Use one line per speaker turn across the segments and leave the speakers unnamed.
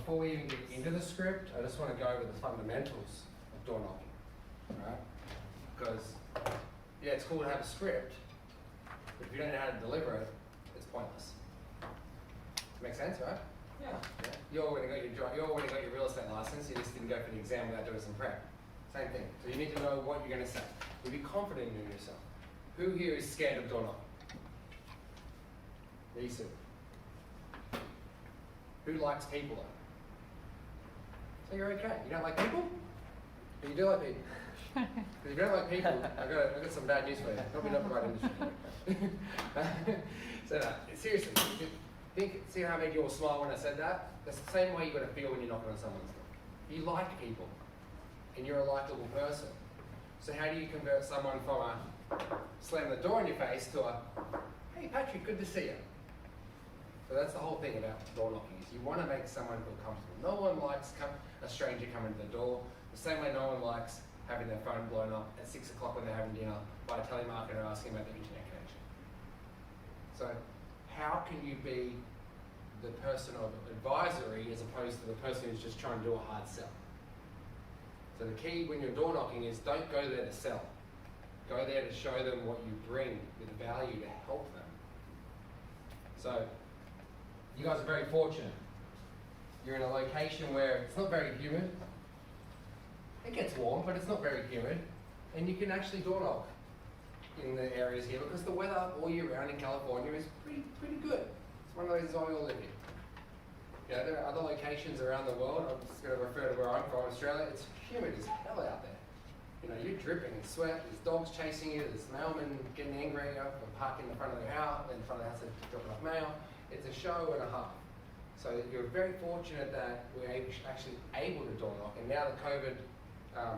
before we even get into the script, I just want to go over the fundamentals of door knocking, right? Because, yeah, it's cool to have a script, but if you don't know how to deliver it, it's pointless. Make sense, right?
Yeah.
You already got your real estate license, you just didn't go for the exam without doing some prep. Same thing. So you need to know what you're going to say. You'll be confident in yourself. Who here is scared of door knocking? These two. Who likes people though? So you're okay. You don't like people? But you do like people. Because if you don't like people, I've got some bad news for you. Probably not the right industry. So no, seriously, see how I made you all smile when I said that? That's the same way you're going to feel when you're knocking on someone's door. You like people, and you're a likable person. So how do you convert someone from a slam the door in your face to a, hey Patrick, good to see you? So that's the whole thing about door knocking, is you want to make someone feel comfortable. No one likes a stranger coming to the door, the same way no one likes having their phone blown up at 6 o'clock when they're having dinner by a telemarketer asking about their internet connection. So how can you be the person of advisory as opposed to the person who's just trying to do a hard sell? So the key when you're door knocking is don't go there to sell. Go there to show them what you bring with value to help them. So you guys are very fortunate. You're in a location where it's not very humid. It gets warm, but it's not very humid. And you can actually door knock in the areas here because the weather all year round in California is pretty good. It's one of those reasons why we all live here. Yeah, there are other locations around the world. I'm just going to refer to where I'm from, Australia. It's humid as hell out there. You know, you're dripping in sweat. There's dogs chasing you. There's mailmen getting angry for parking in front of their house, in front of the house, dropping off mail. It's a show and a half. So you're very fortunate that we're actually able to door knock. And now that COVID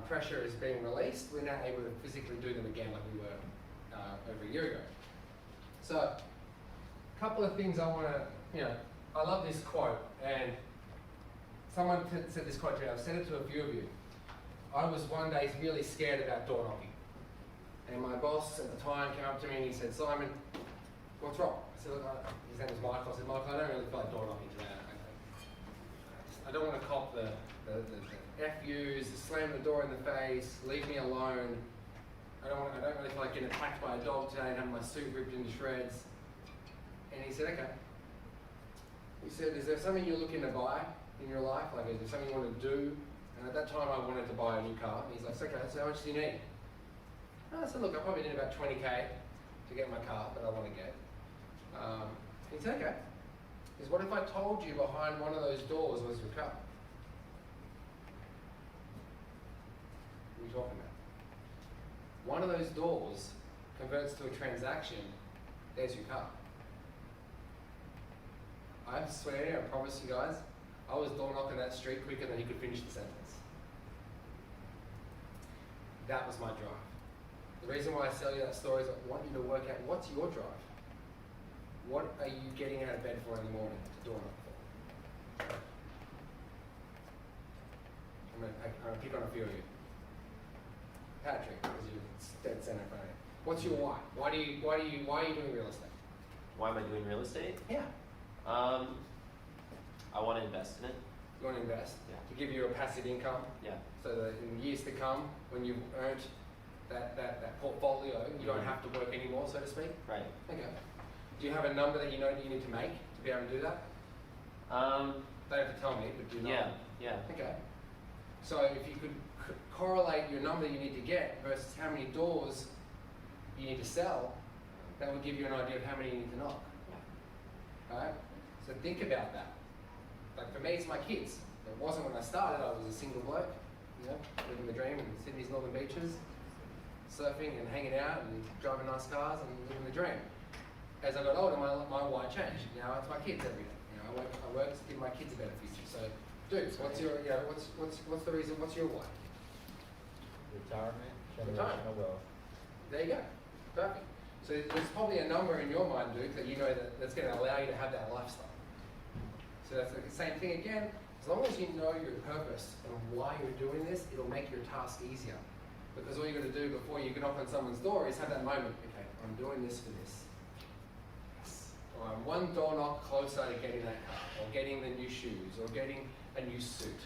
pressure is being released, we're now able to physically do them again like we were over a year ago. So a couple of things I want to, I love this quote, and someone said this quote to me. I've said it to a few of you. I was one day really scared about door knocking. And my boss at the time came up to me and he said, Simon, what's wrong? I said, look, his name was Michael. I said, Michael, I don't really feel like door knocking today. I don't want to cop the FUs, slam the door in the face, leave me alone. I don't really feel like getting attacked by a dog today and having my suit ripped into shreds. And he said, okay. He said, is there something you're looking to buy in your life? Like, is there something you want to do? And at that time, I wanted to buy a new car. And he's like, okay, so how much do you need? And I said, look, I probably need about 20K to get my car that I want to get. He said, okay. He said, what if I told you behind one of those doors was your car? What are you talking about? One of those doors converts to a transaction, there's your car. I swear, I promise you guys, I was door knocking that street quicker than he could finish the sentence. That was my drive. The reason why I tell you that story is I want you to work out what's your drive. What are you getting out of bed for in the morning to door knock for? I'm going to pick on a few of you. Patrick, because you're dead center in front of you. What's your why? Why are you doing real estate?
Why am I doing real estate?
Yeah.
I want to invest in it.
You want to invest?
Yeah.
To give you a passive income?
Yeah.
So that in years to come, when you've earned that portfolio, you don't have to work anymore, so to speak?
Right.
Okay. Do you have a number that you know that you need to make to be able to do that? Don't have to tell me, but do you know?
Yeah.
Okay. So if you could correlate your number you need to get versus how many doors you need to sell, that would give you an idea of how many you need to knock. Alright? So think about that. Like for me, it's my kids. It wasn't when I started, I was a single bloke, living the dream in Sydney's northern beaches, surfing and hanging out and driving nice cars and living the dream. As I got older, my why changed. Now it's my kids every day. I work to give my kids a better future. So, dudes, what's your, what's the reason? What's your why?
Retirement, generational wealth.
There you go. Perfect. So there's probably a number in your mind, Duke, that you know that's going to allow you to have that lifestyle. So that's the same thing again. As long as you know your purpose and why you're doing this, it'll make your task easier. Because all you're going to do before you get knock on someone's door is have that moment. Okay, I'm doing this for this. Yes. or I'm one door knock closer to getting that car, or getting the new shoes, or getting a new suit.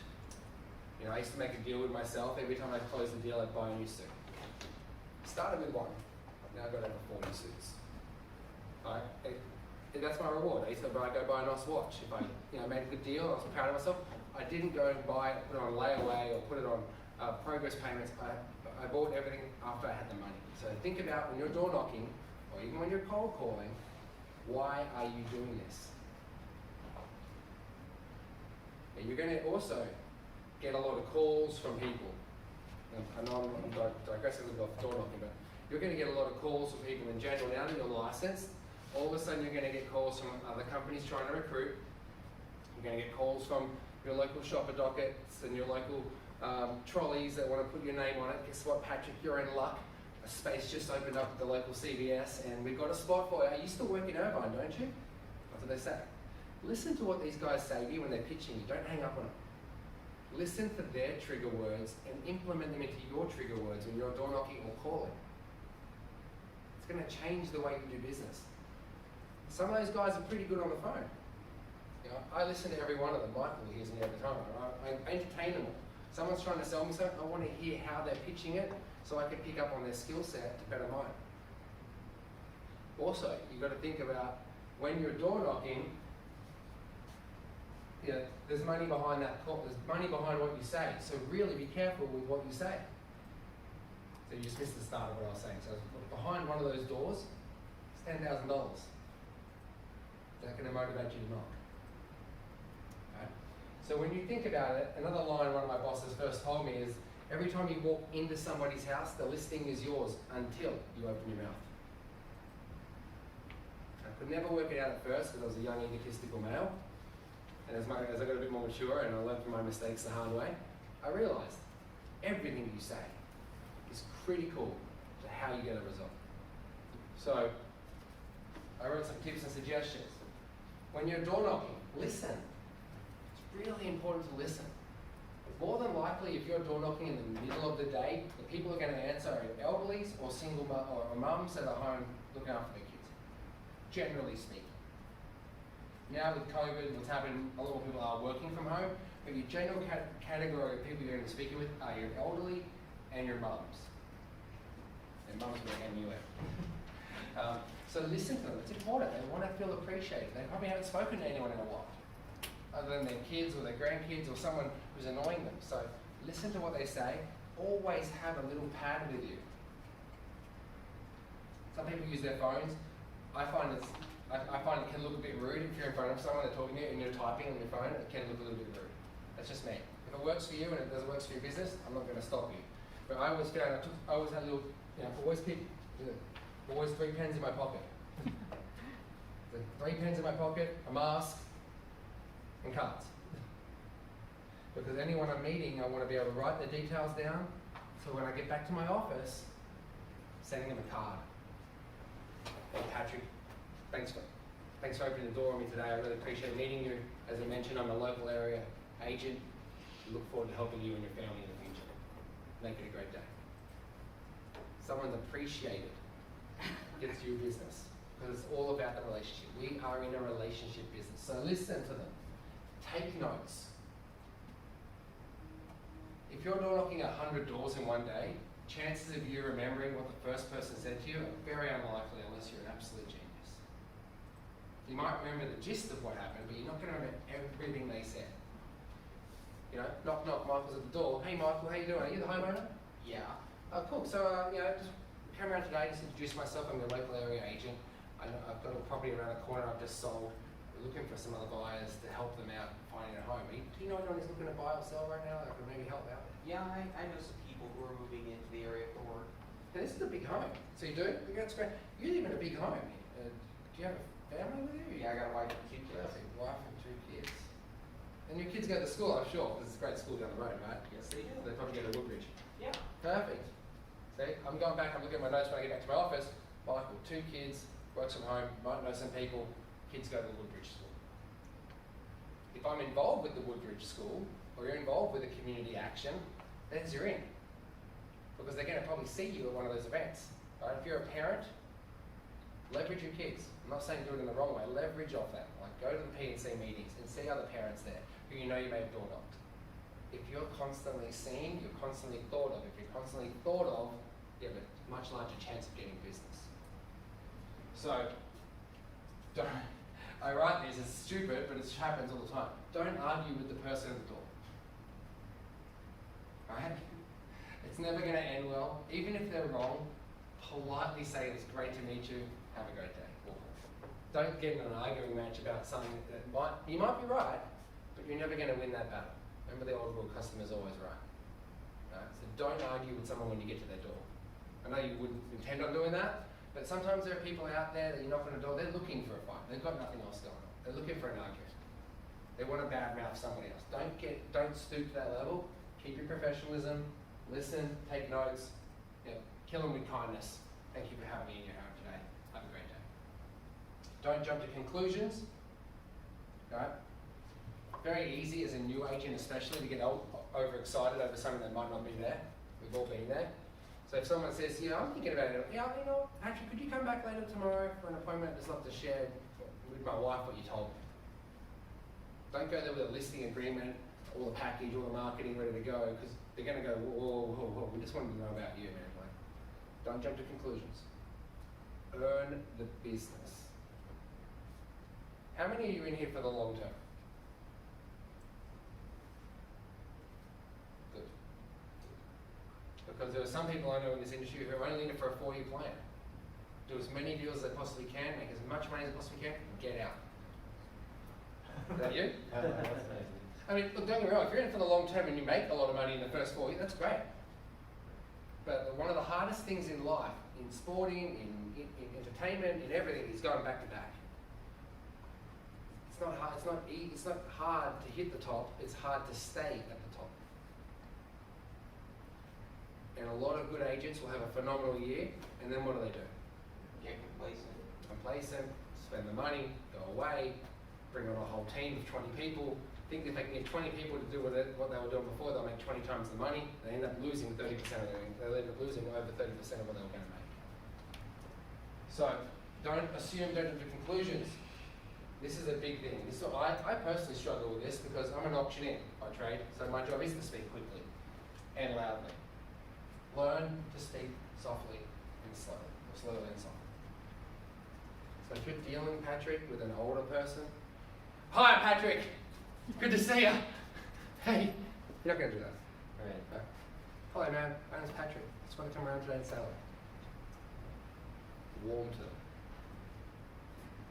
You know, I used to make a deal with myself. Every time I closed the deal, I'd buy a new suit. Started with one. Now I've got over 40 suits. Right? That's my reward. I used to go buy a nice watch. If I made a good deal, I was proud of myself. I didn't go and buy it, put it on layaway, or put it on progress payments. I bought everything after I had the money. So think about when you're door knocking, or even when you're cold calling, why are you doing this? And you're going to also get a lot of calls from people. I know I'm digressing a little bit off door knocking, but you're going to get a lot of calls from people in general. Now that you're licensed, all of a sudden you're going to get calls from other companies trying to recruit. You're going to get calls from your local shopper dockets and your local trolleys that want to put your name on it. Guess what, Patrick? You're in luck. A space just opened up at the local CVS and we've got a spot for you. You still work in Irvine, don't you? That's what they say. Listen to what these guys say to you when they're pitching you. Don't hang up on them. Listen for their trigger words and implement them into your trigger words when you're door knocking or calling. It's going to change the way you do business. Some of those guys are pretty good on the phone. You know, I listen to every one of them. Michael hears me every time. I entertain them all. Someone's trying to sell me something, I want to hear how they're pitching it so I can pick up on their skill set to better mine. Also, you've got to think about when you're door knocking, there's money behind that call, there's money behind what you say. So really be careful with what you say. So you just missed the start of what I was saying. So behind one of those doors, it's $10,000. Is that going to motivate you to knock? Right? So when you think about it, another line one of my bosses first told me is, every time you walk into somebody's house, the listing is yours until you open your mouth. I could never work it out at first because I was a young egotistical male. And as I got a bit more mature and I learned from my mistakes the hard way, I realized everything you say is critical to how you get a result. So I wrote some tips and suggestions. When you're door knocking, listen. It's really important to listen. More than likely, if you're door knocking in the middle of the day, the people are going to answer are elderlies or single or mums that are home looking after their kids, generally speaking. Now with COVID, what's happened, a lot of people are working from home, but your general category of people you're going to be speaking with are your elderly and your mums. And mums will hand you out. So listen to them, it's important. They want to feel appreciated. They probably haven't spoken to anyone in a while, other than their kids or their grandkids or someone who's annoying them. So listen to what they say. Always have a little pad with you. Some people use their phones. I find it can look a bit rude if you're in front of someone, they're talking to you and you're typing on your phone, it can look a little bit rude. That's just me. If it works for you and it doesn't work for your business, I'm not going to stop you. But I always found, I always had a little, always 3 pens in my pocket. So 3 pens in my pocket, a mask, and cards. Because anyone I'm meeting, I want to be able to write the details down, so when I get back to my office, sending them a card. Hey Patrick, thanks for opening the door on me today. I really appreciate meeting you. As I mentioned, I'm a local area agent. I look forward to helping you and your family in the future. Make it a great day. Someone's appreciated gets you business, because it's all about the relationship. We are in a relationship business, so listen to them. Take notes. If you're door knocking 100 doors in one day, chances of you remembering what the first person said to you are very unlikely unless you're an absolute genius. You might remember the gist of what happened, but you're not going to remember everything they said. Knock, knock, Michael's at the door. Hey Michael, how you doing? Are you the homeowner? Yeah. Oh, cool. So, just come around today, just introduce myself. I'm your local area agent. I've got a property around the corner I've just sold. We're looking for some other buyers to help them out finding a home. Do you know anyone who's looking to buy or sell right now that could maybe help out?
Yeah, I know some people who are moving into the area for work.
And this is a big home. So you do? That's great. You live in a big home. Do you have a family with you?
Yeah, I got a wife and 2 kids.
Perfect. Wife and 2 kids. And your kids go to school, I'm sure, because it's a great school down the road, right?
Yes, they do.
They probably go to Woodbridge.
Yeah.
Perfect. See, I'm going back, I'm looking at my notes when I get back to my office. Michael, 2 kids, works from home, might know some people, kids go to the Woodbridge school. If I'm involved with the Woodbridge school, or you're involved with a community action, then you're in. Because they're going to probably see you at one of those events. Right? If you're a parent, Leverage your kids. I'm not saying do it in the wrong way. Leverage off that. Like go to the P&C meetings and see other parents there who you know you may have door knocked. If you're constantly seen, you're constantly thought of. If you're constantly thought of, you have a much larger chance of getting business. So, don't, I write these as stupid, but it happens all the time. Don't argue with the person at the door. Right? It's never going to end well. Even if they're wrong, politely say it's great to meet you, have a great day. Walk off. Don't get in an arguing match about something that you might be right, but you're never going to win that battle. Remember the old rule, customer's always right. Right? So don't argue with someone when you get to their door. I know you wouldn't intend on doing that, but sometimes there are people out there that you knock on the door, they're looking for a fight. They've got nothing else going on. They're looking for an argument. They want to badmouth somebody else. Don't stoop to that level. Keep your professionalism, listen, take notes, kill them with kindness. Thank you for having me in your home today. Have a great day. Don't jump to conclusions. Right? Very easy as a new agent especially to get overexcited over something that might not be there. We've all been there. So if someone says, I'm thinking about it, actually, could you come back later tomorrow for an appointment? I'd just love to share with my wife what you told me. Don't go there with a listing agreement, all the package, all the marketing ready to go, because they're going to go, whoa, we just wanted to know about you, man. Like, don't jump to conclusions. Earn the business. How many of you are in here for the long term? Good. Because there are some people I know in this industry who are only in it for a 4-year plan. Do as many deals as they possibly can, make as much money as they possibly can, and get out. Is that you? I mean, look, don't get me wrong, if you're in it for the long term and you make a lot of money in the first 4 years, that's great. But one of the hardest things in life, in sporting, in entertainment, in everything, is going back to back. It's not hard. It's not hard to hit the top. It's hard to stay at the top. And a lot of good agents will have a phenomenal year, and then what do?
Get complacent.
Complacent, spend the money, go away, bring on a whole team of 20 people. Think if they can get 20 people to do what they were doing before, they'll make 20 times the money. They end up losing 30% of their income. They'll end up losing over 30% of what they were going to make. So don't assume, don't jump to conclusions. This is a big thing. I personally struggle with this because I'm an auctioneer by trade, so my job is to speak quickly and loudly. Learn to speak softly and slowly, or slowly and softly. So if you're dealing, Patrick, with an older person, hi, Patrick. Good to see you. Hey, you're not going to do that.
Right.
No. Hello, man. My name's Patrick. Just want to come around today and say hello. Warm to them.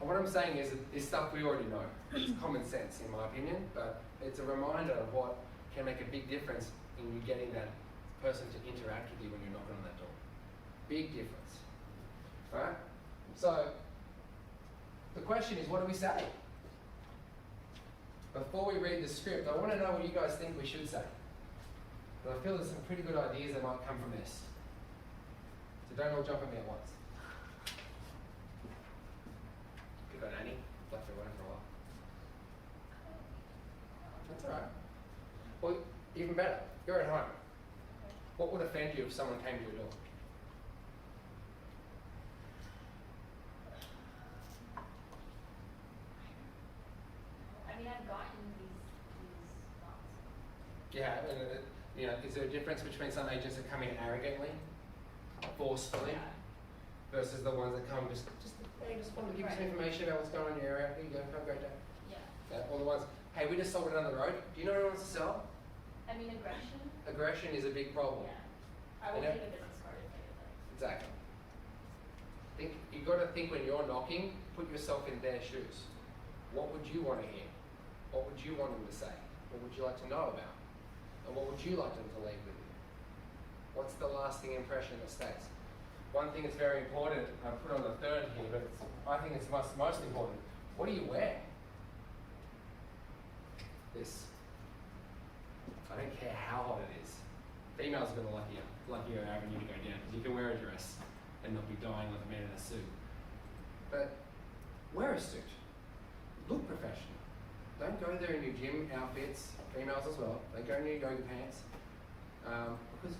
And what I'm saying is that this stuff we already know. It's common sense, in my opinion, but it's a reminder of what can make a big difference in you getting that person to interact with you when you're knocking on that door. Big difference. Right? So, the question is, what do we say? Before we read the script, I want to know what you guys think we should say. But I feel there's some pretty good ideas that might come from this. So don't all jump at me at once. Good on Annie. Left her running for a while. That's alright. Well, even better, you're at home. What would offend you if someone came to your door?
I mean, I've gotten these thoughts.
Yeah, and is there a difference between some agents that come in arrogantly, forcefully, versus the ones that come just hey, just wanted to give you some information about what's going on in your area. Here you go, have a great day.
Yeah.
Or the ones, hey, we just sold it down the road. Do you know what wants to sell?
I mean, aggression.
Aggression is a big problem.
Yeah. I won't
You know?
take a business card if I get that.
Exactly. You've got to think when you're knocking, put yourself in their shoes. What would you want to hear? What would you want them to say? What would you like to know about? And what would you like them to leave with you? What's the lasting impression that stays? One thing that's very important, I put on the third here, but I think it's most important. What do you wear? This. I don't care how hot it is. Females have got a luckier avenue to go down because you can wear a dress and not be dying like a man in a suit. But wear a suit. Look professional. Don't go there in your gym outfits, females as well. Don't go in your yoga pants because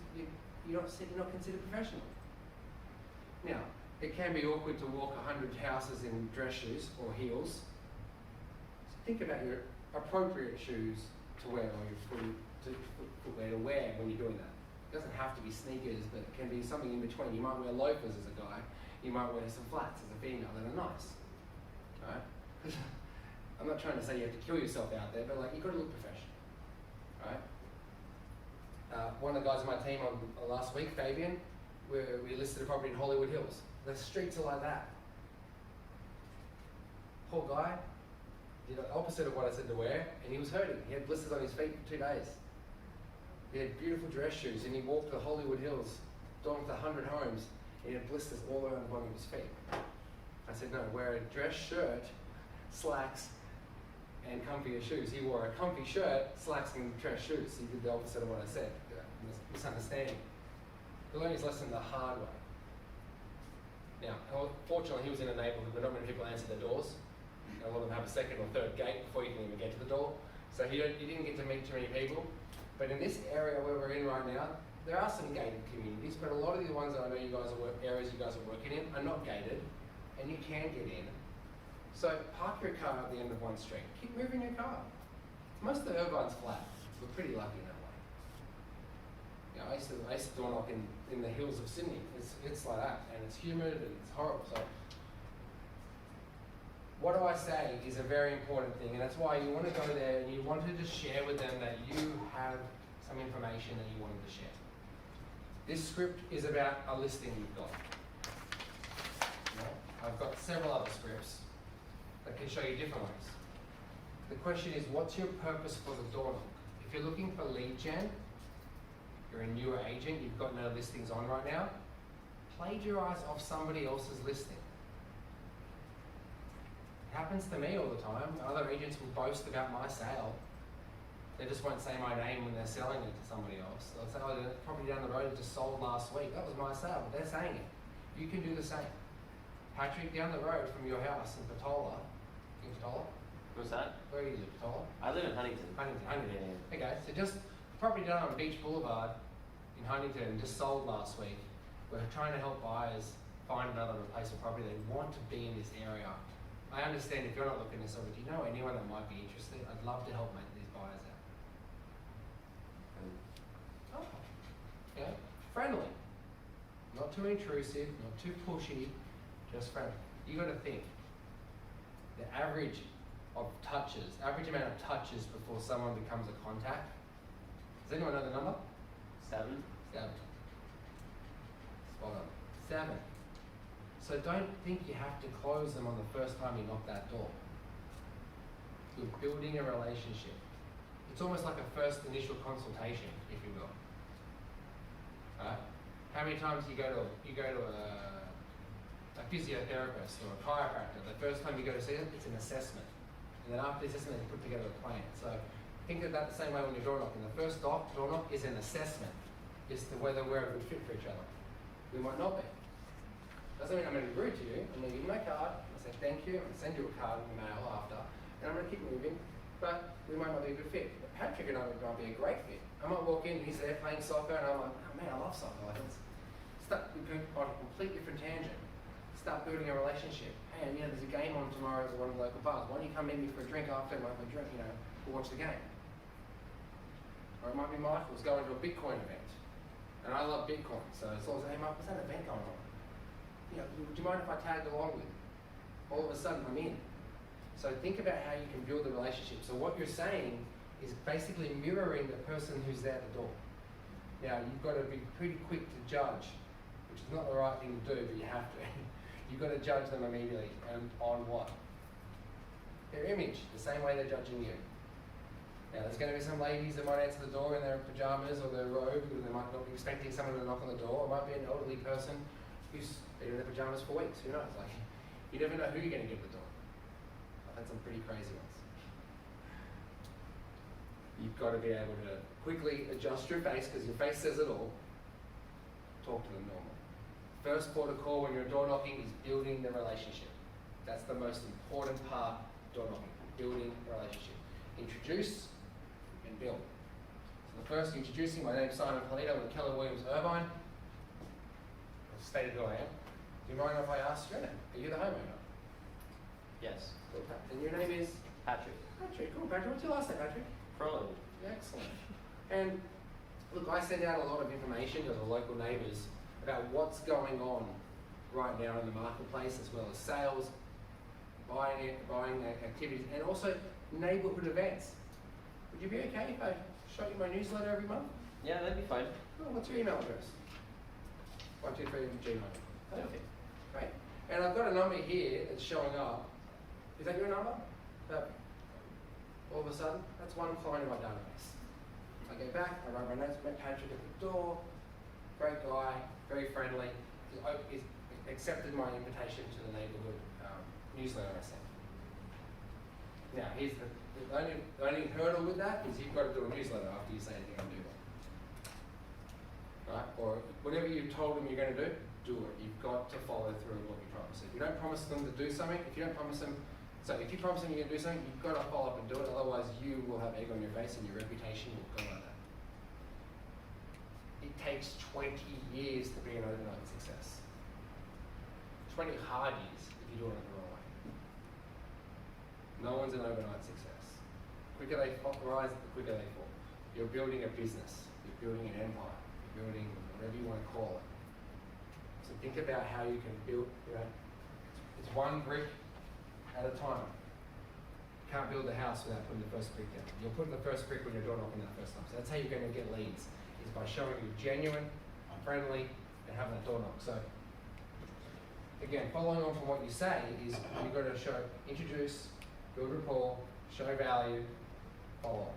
you're not considered professional. Now, It can be awkward to walk 100 houses in dress shoes or heels. So think about your appropriate shoes to wear or your footwear to wear when you're doing that. It doesn't have to be sneakers, but it can be something in between. You might wear loafers as a guy. You might wear some flats as a female that are nice. Right? I'm not trying to say you have to kill yourself out there, but like you've got to look professional. Right? One of the guys on my team on last week, Fabian, we listed a property in Hollywood Hills. The streets are like that. Poor guy did the opposite of what I said to wear, and he was hurting. He had blisters on his feet for 2 days. He had beautiful dress shoes, and he walked the Hollywood Hills, down with 100 homes, and he had blisters all around the bottom of his feet. I said, no, wear a dress shirt, slacks, and comfier shoes. He wore a comfy shirt, slacks, and dress shoes. He did the opposite of what I said. Misunderstanding. He learned his lesson the hard way. Now, fortunately, he was in a neighborhood where not many people answer their doors. A lot of them have a second or third gate before you can even get to the door. So he didn't get to meet too many people. But in this area where we're in right now, there are some gated communities, but a lot of the ones that I know you guys are areas you guys are working in are not gated, and you can get in. So park your car at the end of one street. Keep moving your car. Most of the Irvine's flat. We're pretty lucky in that way. You know, I used to door knock in the hills of Sydney. It's like that, and it's humid and it's horrible. So what do I say is a very important thing, and that's why you want to go there and you wanted to share with them that you have some information that you wanted to share. This script is about a listing you've got. You know, I've got several other scripts that can show you different ways. The question is, what's your purpose for the door knock? If you're looking for lead gen, you're a newer agent, you've got no listings on right now, plagiarize off somebody else's listing. It happens to me all the time. Other agents will boast about my sale. They just won't say my name when they're selling it to somebody else. They'll say, oh, the property down the road just sold last week. That was my sale, but they're saying it. You can do the same. Patrick, down the road from your house in Patola. In Patola?
What's that?
Where are you, Patola?
I live in Huntington.
Huntington.
Yeah.
Okay, so just property down on Beach Boulevard in Huntington just sold last week. We're trying to help buyers find another replacement property. They want to be in this area. I understand if you're not looking this over, do you know anyone that might be interested? I'd love to help make these buyers out. Oh, yeah, friendly. Not too intrusive, not too pushy, just friendly. You got to think, the average amount of touches before someone becomes a contact. Does anyone know the number?
7.
7. Spot on. 7. So don't think you have to close them on the first time you knock that door. You're building a relationship. It's almost like a first initial consultation, if you will. Right? How many times you go to a physiotherapist or a chiropractor? The first time you go to see them, it's an assessment. And then after the assessment, they put together a plan. So think of that the same way when you're door knocking. The first door knock is an assessment as to whether we're a good fit for each other. We might not be. Doesn't mean I'm going to be rude to you. I'm going to give you my card. I'm going to say thank you. I'm going to send you a card in the mail after. And I'm going to keep moving. But we might not be a good fit. But Patrick and I might be a great fit. I might walk in and he's there playing soccer and I'm like, oh man, I love soccer. Like, let's start on a complete different tangent. Start building a relationship. Hey, you know, there's a game on tomorrow at one of the local bars. Why don't you come meet me for a drink after and we'll watch the game. Or it might be Michael's going to a Bitcoin event. And I love Bitcoin. So it's always, hey Michael, what's that event going on? You know, would you mind if I tagged along with you? All of a sudden I'm in. So think about how you can build a relationship. So what you're saying is basically mirroring the person who's there at the door. Now you've got to be pretty quick to judge, which is not the right thing to do, but you have to. You've got to judge them immediately. And on what? Their image, the same way they're judging you. Now there's going to be some ladies that might answer the door in their pajamas or their robe, because they might not be expecting someone to knock on the door. It might be an elderly person who's been in their pajamas for weeks. Who knows? Like, you never know who you're going to get at the door. I've had some pretty crazy ones. You've got to be able to quickly adjust your face, because your face says it all. Talk to them normal. First port of call when you're door knocking is building the relationship. That's the most important part of door knocking, building a relationship. Introduce and build. So the first, introducing, my name's Simon Polito, I'm with Keller Williams Irvine. I've stated who I am. Do you mind if I ask your name? Are you the homeowner?
Yes.
Cool. And your name is?
Patrick.
Patrick. Cool, Patrick. What's your last name, Patrick?
Crowley.
Excellent. And look, I send out a lot of information to the local neighbours about what's going on right now in the marketplace, as well as sales, buying activities, and also neighbourhood events. Would you be okay if I shot you my newsletter every month?
Yeah, that'd be fine.
Oh, what's your email address? 123 Gmail. Perfect. Great. And I've got a number here that's showing up. Is that your number? Perfect. All of a sudden, that's one client in my database. I go back, I write my notes, met Patrick at the door. Great guy, very friendly. He's accepted my invitation to the neighbourhood newsletter I sent. Now, here's the only hurdle with that is you've got to do a newsletter after you say anything and do that. Right? Or whatever you told them you're going to do it. You've got to follow through with what you promise. If you don't promise them to do something, if you promise them you're going to do something, you've got to follow up and do it. Otherwise, you will have egg on your face and your reputation will go like that. It takes 20 years to be an overnight success. 20 hard years if you do it the wrong way. No one's an overnight success. The quicker they rise, the quicker they fall. You're building a business. You're building an empire. You're building whatever you want to call it. So think about how you can build, it's one brick at a time. You can't build a house without putting the first brick down. You're putting the first brick when you're door knocking that first time. So that's how you're going to get leads, is by showing you're genuine, friendly, and having a door knock. So again, following on from what you say is you've got to introduce, build rapport, show value, follow up.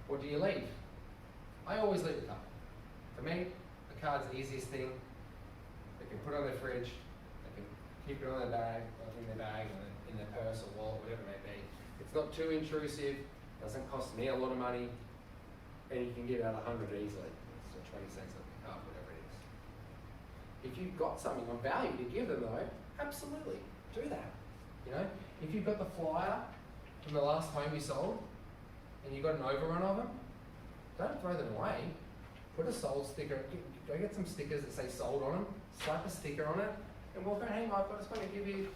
What do you leave? I always leave a card. For me, the card's the easiest thing. They can put it on their fridge, they can keep it on their bag, or in their bag, or in their purse or wallet, whatever it may be. It's not too intrusive, doesn't cost me a lot of money, and you can get out 100 easily. It's 20 cents a card, whatever it is. If you've got something of value to give them though, absolutely, do that. You know, if you've got the flyer from the last home you sold, and you've got an overrun of them, don't throw them away. Put a sold sticker, go get some stickers that say sold on them, slap a sticker on it, and walk around, hey Mike, I just want to give you,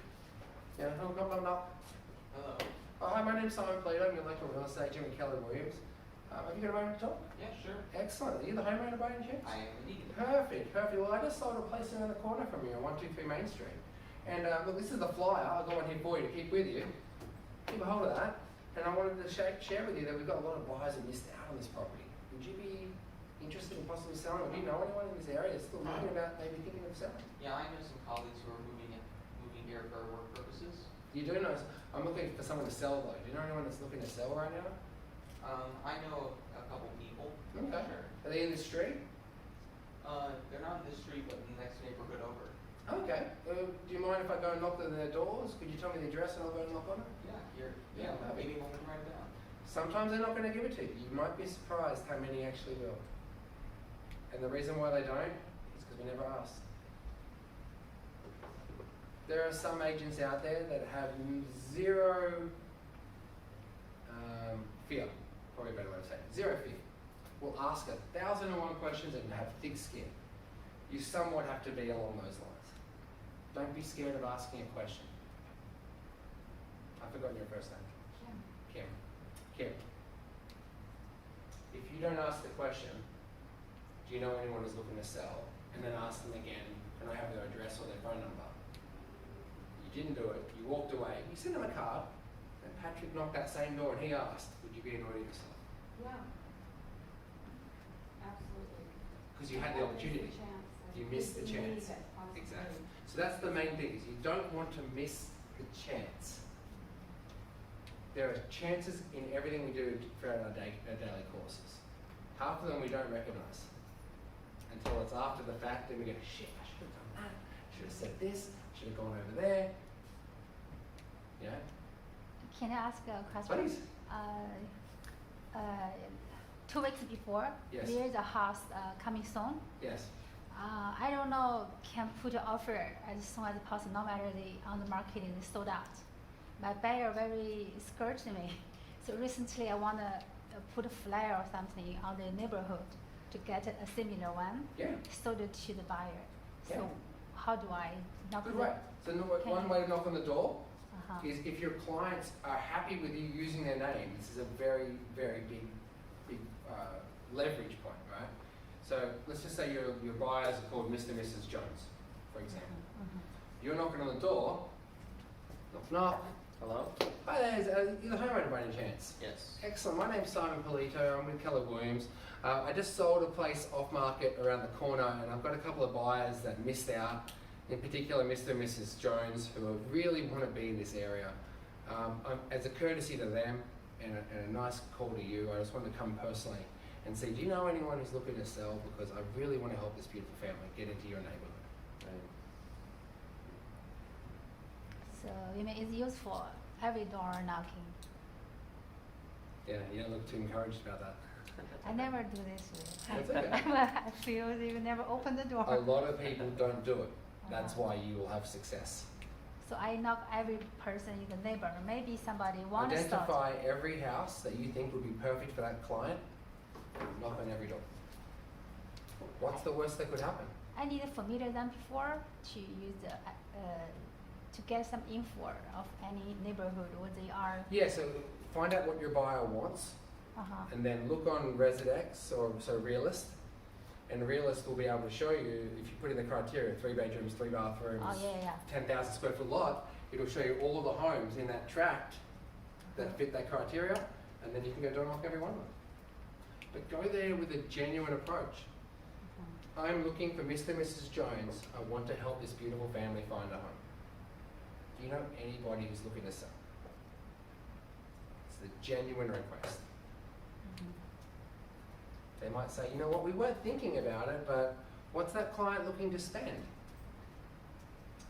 blah, blah, blah, blah.
Hello.
Oh, hi, my name's Simon Plato, I'm your local real estate agent with Keller Williams. Have you got a moment to talk?
Yeah, sure.
Excellent. Are you the homeowner by any chance?
I am indeed.
Perfect. Well, I just sold a place around the corner from you on 123 Main Street. And look, this is the flyer. I've got one here for you to keep with you. Keep a hold of that. And I wanted to share with you that we've got a lot of buyers who missed out on this property. Would you be interested in possibly selling, or do you know anyone in this area that's still thinking about maybe thinking of selling?
Yeah, I know some colleagues who are moving here for work purposes.
You do know. I'm looking for someone to sell though. Do you know anyone that's looking to sell right now?
I know a couple people.
Okay.
Sure.
Are they in the street?
They're not in this street, but in the next neighborhood over.
Okay. Do you mind if I go and knock on their doors? Could you tell me the address and I'll go and knock on it?
Yeah, here.
Yeah,
Yeah, maybe we'll write it down.
Sometimes they're not going to give it to you. You might be surprised how many actually will. And the reason why they don't is because we never asked. There are some agents out there that have zero fear, probably a better way to say it, zero fear. Will ask 1,001 questions and have thick skin. You somewhat have to be along those lines. Don't be scared of asking a question. I've forgotten your first name. Kim. If you don't ask the question, do you know anyone who's looking to sell? And then ask them again, can I have their address or their phone number? You didn't do it, you walked away, you sent them a card, and Patrick knocked that same door and he asked, would you be annoyed at yourself?
Yeah. Absolutely.
Because you had the opportunity. You missed the chance. Exactly. So that's the main thing, is you don't want to miss the chance. There are chances in everything we do throughout our daily courses. Half of them we don't recognise until it's after the fact, and we go, shit, I should have done that, should have said this, should have gone over there. Yeah?
Can I ask a question?
Please.
2 weeks before,
Yes.
there is a house coming soon.
Yes.
I don't know, can put an offer as soon as possible, no matter on the market is sold out. My buyer very scared to me. So recently I want to put a flyer or something on the neighborhood to get a similar one
Yeah.
sold it to the buyer. So
Yeah.
how do I knock
Good
the?
way. So one way to knock on the door
Uh-huh.
is if your clients are happy with you using their name. This is a very, very big leverage point, right? So let's just say your buyers are called Mr. and Mrs. Jones, for example.
Mhm.
You're knocking on the door. Knock, knock.
Hello?
Hi there, you're the homeowner by any chance?
Yes.
Excellent. My name's Simon Polito. I'm with Keller Williams. I just sold a place off market around the corner, and I've got a couple of buyers that missed out. In particular, Mr. and Mrs. Jones, who really want to be in this area. As a courtesy to them and a nice call to you, I just wanted to come personally and say, do you know anyone who's looking to sell? Because I really want to help this beautiful family get into your neighborhood.
So you mean it's used for every door knocking?
Yeah, you don't look too encouraged about that.
I never do this way.
That's okay.
I feel you never open the door.
A lot of people don't do it. That's
Uh-huh.
why you will have success.
So I knock every person in the neighborhood. Maybe somebody wants to start.
Identify every house that you think would be perfect for that client. Knock on every door. What's the worst that could happen?
I need to familiar them before to use the to get some info of any neighborhood where they are.
Yeah, so find out what your buyer wants,
Uh-huh.
and then look on Residex or Realist, and Realist will be able to show you, if you put in the criteria, 3 bedrooms, 3 bathrooms,
Oh yeah, yeah.
10,000 square foot lot, it'll show you all of the homes in that tract that fit that criteria, and then you can go door knock every one of them. But go there with a genuine approach.
Mhm.
I'm looking for Mr. and Mrs. Jones. I want to help this beautiful family find a home. Do you know anybody who's looking to sell? It's a genuine request.
Mhm.
They might say, you know what, we weren't thinking about it, but what's that client looking to spend?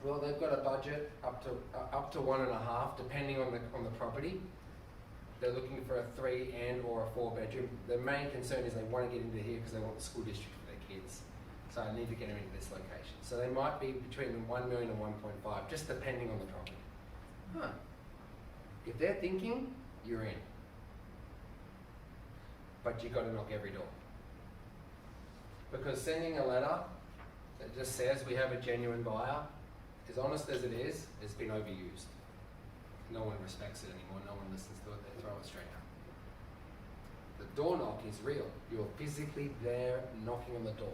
Well, they've got a budget up to 1.5, depending on the property. They're looking for a 3 and or a 4 bedroom. The main concern is they want to get into here because they want the school district for their kids. So I need to get them into this location. So they might be between 1 million and 1.5, just depending on the property. Huh. If they're thinking, you're in. But you've got to knock every door. Because sending a letter that just says we have a genuine buyer, as honest as it is, has been overused. No one respects it anymore, no one listens to it, they throw it straight out. The door knock is real. You're physically there knocking on the door.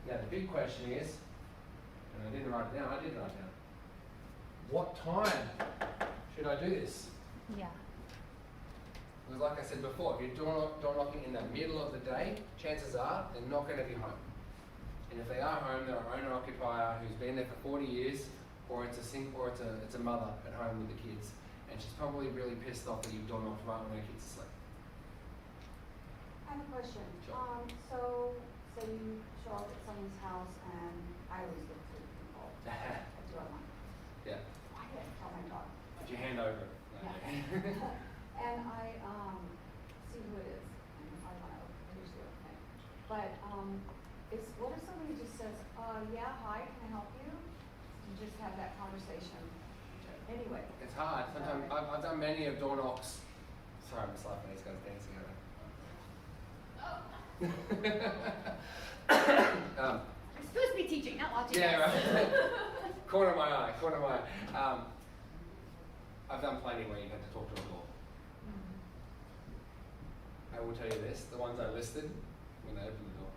Now the big question is, and I didn't write it down, I did write it down. What time should I do this?
Yeah.
Because like I said before, if you're door knocking in the middle of the day, chances are they're not going to be home. And if they are home, they're an owner occupier who's been there for 40 years, or it's a mother at home with the kids, and she's probably really pissed off that you've door knocked right when her kids are asleep.
I have a question.
Sure.
So say you show up at someone's house and I always look for people. I do it online.
Yeah.
I didn't tell my dog.
Put your hand over it.
And I see who it is and I want to usually okay. But what if somebody just says, yeah, hi, can I help you? You just have that conversation. Anyway.
It's hard. Sometimes I've done many of door knocks. Sorry, I'm just laughing at these guys dancing around.
You're supposed to be teaching, not watching.
Yeah,
us.
right. Corner of my eye. I've done plenty where you have to talk to a door. I will tell you this, the ones I listed, when they open the door.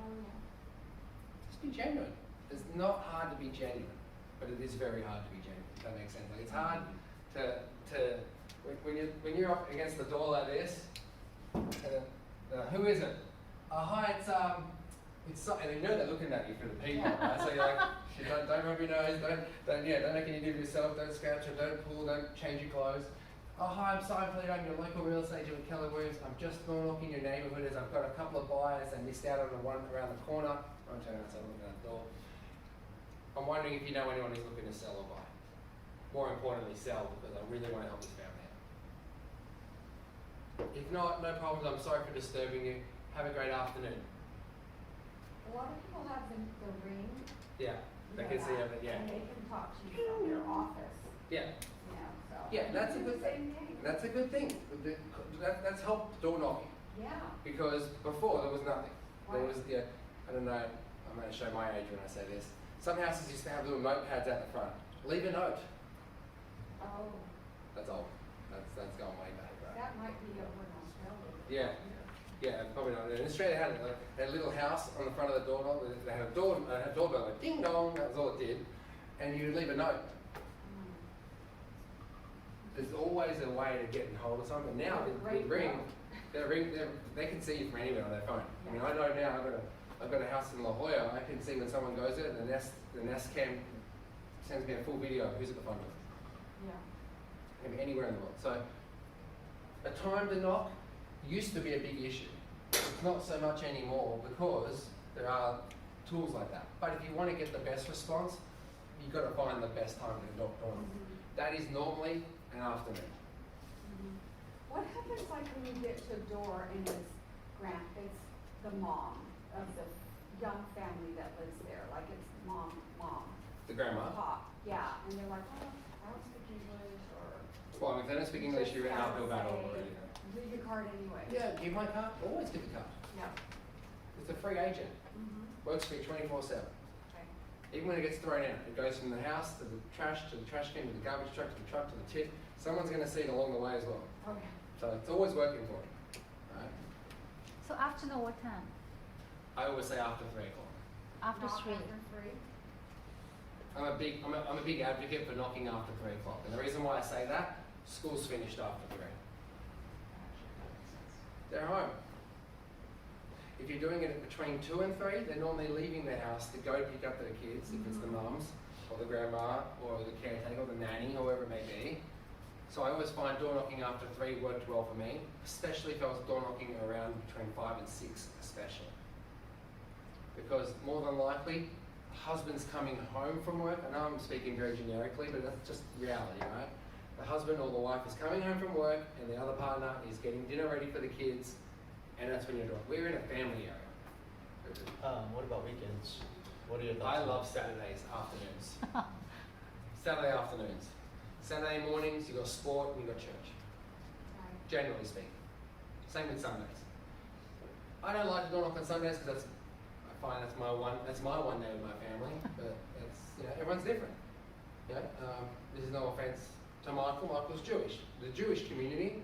Oh, yeah.
Just be genuine. It's not hard to be genuine, but it is very hard to be genuine, if that makes sense. Like, it's hard when you're up against the door like this, and who is it? Hi, it's and you know they're looking at you for the people, right? So you're like, shit, don't rub your nose, don't make any of yourself, don't scratch or don't pull, don't change your clothes. Oh, hi, I'm Simon Polito, I'm your local real estate agent with Keller Williams. I'm just door knocking your neighbourhood as I've got a couple of buyers that missed out on the one around the corner. I'm turning outside looking at the door. I'm wondering if you know anyone who's looking to sell or buy. More importantly, sell, because I really want to help this family out. If not, no problems, I'm sorry for disturbing you. Have a great afternoon.
A lot of people have the ring.
Yeah, they
you
can
know,
see
app,
everything, yeah.
And they can talk to you from your office,
Yeah,
you know, so.
yeah, that's a
Do
good
the
thing.
same thing.
That's a good thing. That's helped door knocking.
Yeah.
Because before there was nothing. There
Right.
was I don't know, I'm going to show my age when I say this. Some houses used to have little notepads out the front. Leave a note.
Oh,
That's old. That's going way back, right?
that might be over in Australia.
Yeah. Yeah, probably not. In Australia, they had a little house on the front of the door. They had a doorbell, like ding dong. That was all it did, and you leave a note.
Mm.
There's always a way to get in hold of someone. But now
Great
they ring. They can see you from anywhere on their phone. I mean, I know now. I've got a house in La Jolla. I can see when someone goes there. The Nest Cam sends me a full video of who's at the front door.
Yeah.
Can be anywhere in the world. So, a time to knock used to be a big issue. It's not so much anymore because there are tools like that. But if you want to get the best response, you've got to find the best time to knock on.
Mhm.
That is normally an afternoon.
Mhm. What happens like when you get to a door and it's the mom of the young family that lives there, like it's mom,
The grandma.
pop, yeah, and they're like, oh, I don't speak English, or.
Well, if they don't speak English, you're in an uphill battle
Say,
already.
Leave your card anyway.
Yeah, give my card. Always give the card.
Yeah.
It's a free agent.
Mm-hmm.
Works for you 24/7.
Okay.
Even when it gets thrown out, it goes from the house to the trash can, to the garbage truck, to the truck, to the tip. Someone's going to see it along the way as well.
Okay.
So it's always working for you. Right?
So afternoon, what time?
I always say after 3 o'clock.
After
Knock
3.
After 3.
I'm a big advocate for knocking after 3 o'clock. And the reason why I say that, school's finished after 3. They're home. If you're doing it between 2 and 3, they're normally leaving the house to go pick up their kids, if it's the mums, or the grandma, or the caretaker, or the nanny, whoever it may be. So I always find door knocking after 3 worked well for me, especially if I was door knocking around between 5 and 6, especially. Because more than likely, the husband's coming home from work. I know I'm speaking very generically, but that's just reality, right? The husband or the wife is coming home from work, and the other partner is getting dinner ready for the kids, and that's when you're doing. We're in a family area.
What about weekends? What are your thoughts?
I
on
love
that?
Saturdays afternoons. Saturday afternoons. Saturday mornings, you got sport and you got church.
Right.
Generally speaking. Same with Sundays. I don't like to door knock on Sundays because I find that's my one day with my family. But it's everyone's different. This is no offense to Michael. Michael's Jewish. The Jewish community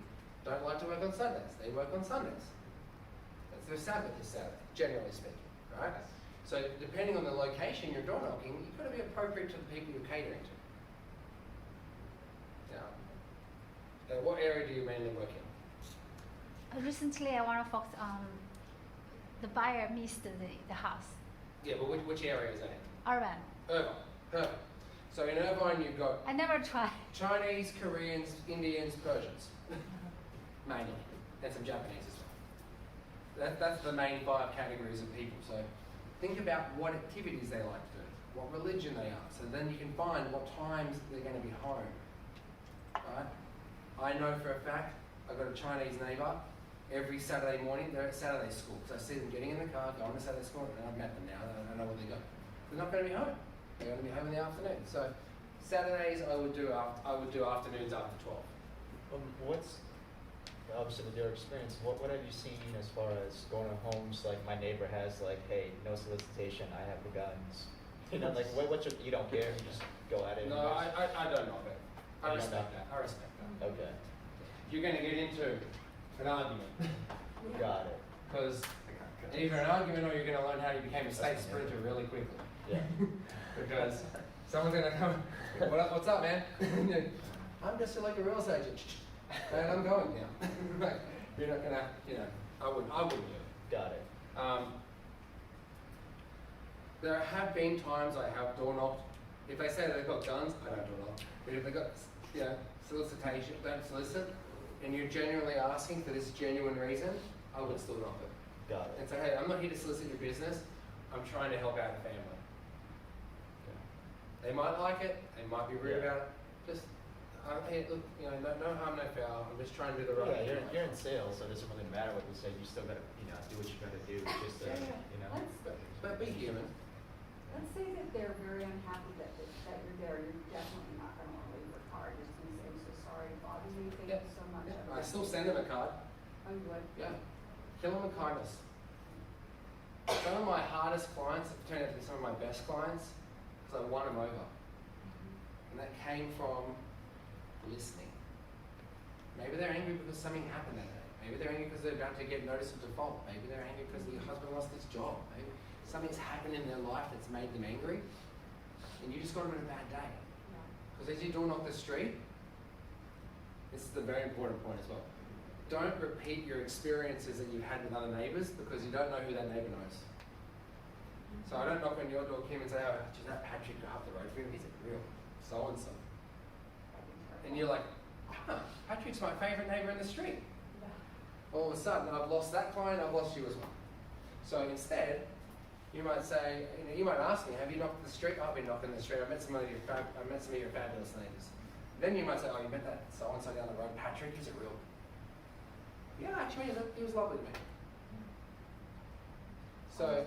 don't like to work on Sundays. They work on Sundays. That's their Sabbath is Saturday, generally speaking, right? So depending on the location you're door knocking, you've got to be appropriate to the people you're catering to. What area do you mainly work in?
Recently, I want to focus on the buyer missed the house.
Yeah, but which area is that in?
Urban.
Irvine. Perfect. So in Irvine, you've got
I never tried.
Chinese, Koreans, Indians, Persians, mainly, and some Japanese as well. That's the main 5 categories of people. So think about what activities they like to do, what religion they are. So then you can find what times they're going to be home. Right? I know for a fact I've got a Chinese neighbour. Every Saturday morning, they're at Saturday school. So I see them getting in the car, going to Saturday school, and I've met them now. I know where they go. They're not going to be home. They're going to be home in the afternoon. So Saturdays I would do afternoons after 12.
What's obviously with your experience? What have you seen as far as going to homes like my neighbor has? Like, hey, no solicitation. I have the guns. You know, like what's your, you don't care. You just go at it.
No, I don't know that. I
You don't
respect
know?
that. I respect that.
Okay,
You're going to get into an argument
got it.
because either an argument or you're going to learn how you became a state sprinter really quickly.
Yeah.
Because someone's going to come, what's up, man? I'm just like a real estate agent. And I'm going now. You're not going to, I wouldn't do it.
Got it.
There have been times I have door knocked. If they say they've got guns, I don't door knock. But if they've got, solicitation, don't solicit, and you're genuinely asking for this genuine reason, I would still knock it.
Got it.
And say, hey, I'm not here to solicit your business. I'm trying to help out the family. They might like it. They might be rude
Yeah.
about it. Just, hey, look, no harm, no foul. I'm just trying to do the right
Yeah,
thing.
you're in sales, so it doesn't really matter what you say. You still gotta, do what you gotta do. Just,
But be human.
Let's say that they're very unhappy that you're there. You're definitely not going to want to leave your card. You're just going to say, I'm so sorry to bother you. Thank
Yeah.
you so much.
I still send them a card.
Oh, you would?
Yeah. Kill them with kindness. Some of my hardest clients have turned out to be some of my best clients because I won them over. And that came from listening. Maybe they're angry because something happened that day. Maybe they're angry because they're about to get notice of default. Maybe they're angry because their husband lost his job. Maybe something's happened in their life that's made them angry. And you just got them in a bad day. Because as you door knock the street, this is the very important point as well. Don't repeat your experiences that you've had with other neighbours because you don't know who that neighbour knows. So I don't knock on your door, Kim, and say, oh, geez, that Patrick up the road from him, he's a real so-and-so. And you're like, huh, Patrick's my favourite neighbour in the street. All of a sudden, I've lost that client, I've lost you as well. So instead, you might say, you might ask me, have you knocked the street? Oh, I've been knocking the street. I met some of your fabulous neighbours. Then you might say, oh, you met that so-and-so down the road, Patrick, he's a real. Yeah, actually, he was lovely to me. So,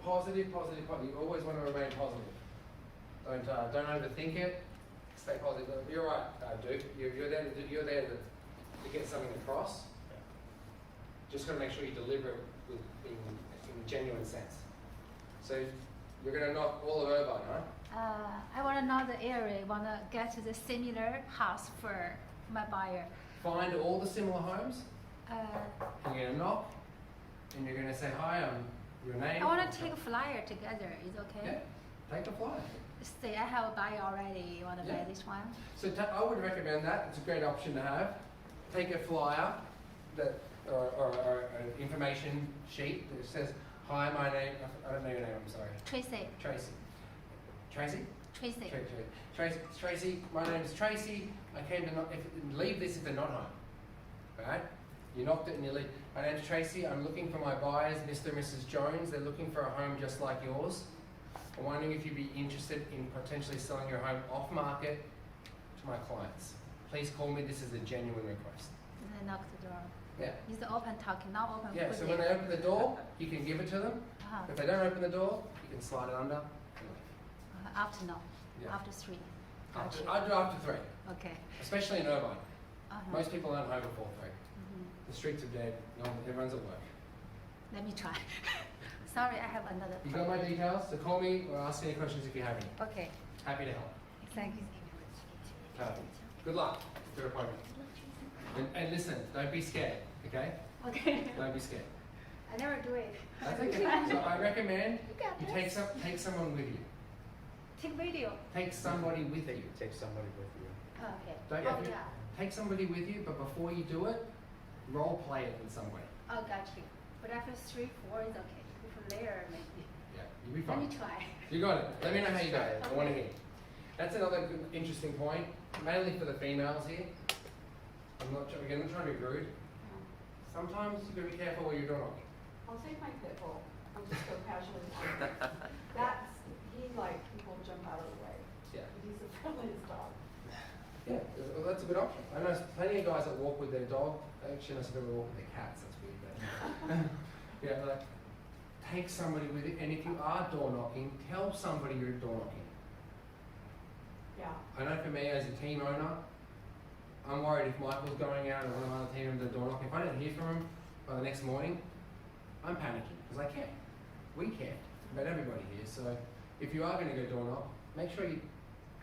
Positive.
positive. You always want to remain positive. Don't overthink it. Stay positive. You're right, Duke. You're there to get something across. Just got to make sure you deliver it in genuine sense. So you're going to knock all of Irvine, right?
I want to know the area. Want to get to the similar house for my buyer.
Find all the similar homes.
Uh,
You're going to knock, and you're going to say, hi, I'm your name.
I want to take a flyer together. Is okay?
Yeah, take a flyer.
Say I have a buyer already. You want to
Yeah.
buy this one?
So I would recommend that. It's a great option to have. Take a flyer that, or an information sheet that says, hi, my name, I don't know your name, I'm sorry.
Tracy.
Tracy. Tracy?
Tracy.
Tracy, my name is Tracy. I came to leave this if they're not home. Right? You knocked it and you leave. My name's Tracy. I'm looking for my buyers, Mr. and Mrs. Jones. They're looking for a home just like yours. I'm wondering if you'd be interested in potentially selling your home off market to my clients. Please call me. This is a genuine request.
And then knock the door.
Yeah.
It's open talking, not open.
Yeah, so
putting.
when they open the door, you can give it to them.
Uh-huh.
If they don't open the door, you can slide it under and leave.
After no.
Yeah.
After 3.
After,
Gotcha.
I'd do after 3,
Okay.
especially in Irvine.
Uh-huh.
Most people aren't home before 3.
Mhm.
The streets are dead. No, everyone's at work.
Let me try. Sorry, I have another.
You got my details, so call me or ask any questions if you have any.
Okay.
Happy to help.
Thank you.
Good luck with your appointment. And listen, don't be scared, okay?
Okay.
Don't be scared.
I never do it.
That's okay. So I recommend
You got
you
this.
take someone with you.
Take video.
Take somebody with you.
Take somebody with you.
Okay.
Don't
Oh,
you-
yeah.
Take somebody with you, but before you do it, role play it in some way.
Oh, got you. But after 3, 4 is okay. If there, maybe.
Yeah, you'll be
Let
fine.
me try.
You got it. Let me know how you go. I want to
Okay.
hear. That's another good, interesting point, mainly for the females here. I'm not trying to be rude. Sometimes you gotta be careful where you're doing.
I'll take my pit bull. I'm just so casually. People jump out of the way.
Yeah.
He's the friendliest dog.
Yeah, well, that's a good option. I know plenty of guys that walk with their dog. Actually, not so they walk with their cats. That's weird. But yeah, like take somebody with you, and if you are door knocking, tell somebody you're door knocking.
Yeah.
I know for me as a team owner, I'm worried if Michael's going out or one of the other team members are door knocking. If I don't hear from him by the next morning, I'm panicking because I care. We care about everybody here. So if you are going to go door knock, make sure you,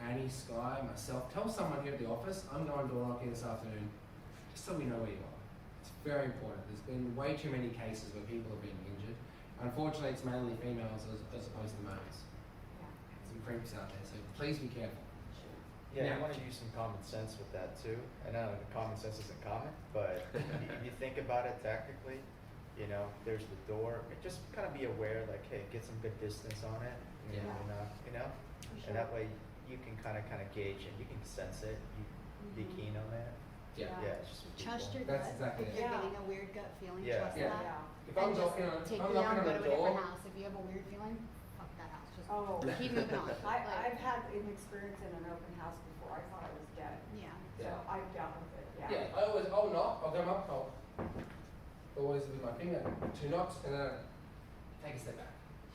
Annie, Sky, myself, tell someone here at the office, I'm going door knocking this afternoon, just so we know where you are. It's very important. There's been way too many cases where people have been injured. Unfortunately, it's mainly females as opposed to males.
Yeah.
Some creeps out there, so please be careful.
Yeah,
Yeah.
I want to use some common sense with that too. I know common sense isn't common, but if you think about it technically, you know, there's the door. Just kind of be aware, like, hey, get some good distance on it.
Yeah.
You know,
For sure.
and that way you can kind of gauge it. You can sense it. You be
Mhm.
keen on that.
Yeah.
Yeah, it's just with
Trust your
people.
That's
gut.
exactly
If
it.
you're
Yeah.
getting a weird gut feeling,
Yeah.
trust
Yeah.
that.
Yeah.
If I'm
And just
knocking on,
take
if I'm
it down,
knocking
go
on
to
the
a different
door,
house. If you have a weird feeling, fuck that house. Just
Oh.
keep moving on.
I've had an experience in an open house before. I thought I was dead.
Yeah.
So
Yeah.
I've dealt with it. Yeah.
yeah, I'll knock, I'll come up, I'll always with my finger, 2 knocks, and then take a step back.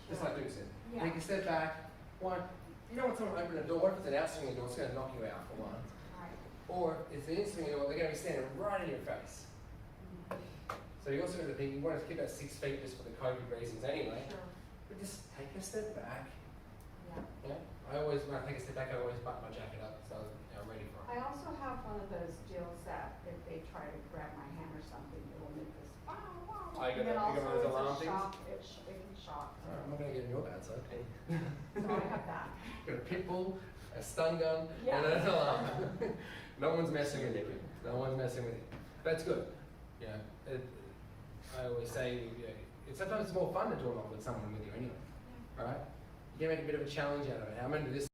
Just like Duke said.
Yeah.
Take a step back. One, you don't want someone to open a door. What if it's an outswinging door? It's going to knock you out for one.
Right.
Or if it's an in-swinging door, they're going to be standing right in your face. So you also got to think, you want to keep that 6 feet just for the COVID reasons anyway.
Sure,
But just take a step back.
yeah.
Yeah. When I take a step back, I always button my jacket up so I'm ready for it.
I also have one of those deals that if they try to grab my hand or something, it will make this wow, wow.
Oh, you
And then
got one of those alarm
also
things?
it can shock.
Alright, I'm not going to get in your bad side.
So I have that.
Got a pit bull, a stun gun,
Yeah.
and an alarm. No one's messing with you. No one's messing with you. That's good. You know, I always say, sometimes it's more fun to do it with someone with you anyway. Alright? You can make a bit of a challenge out of it. I'm going to do this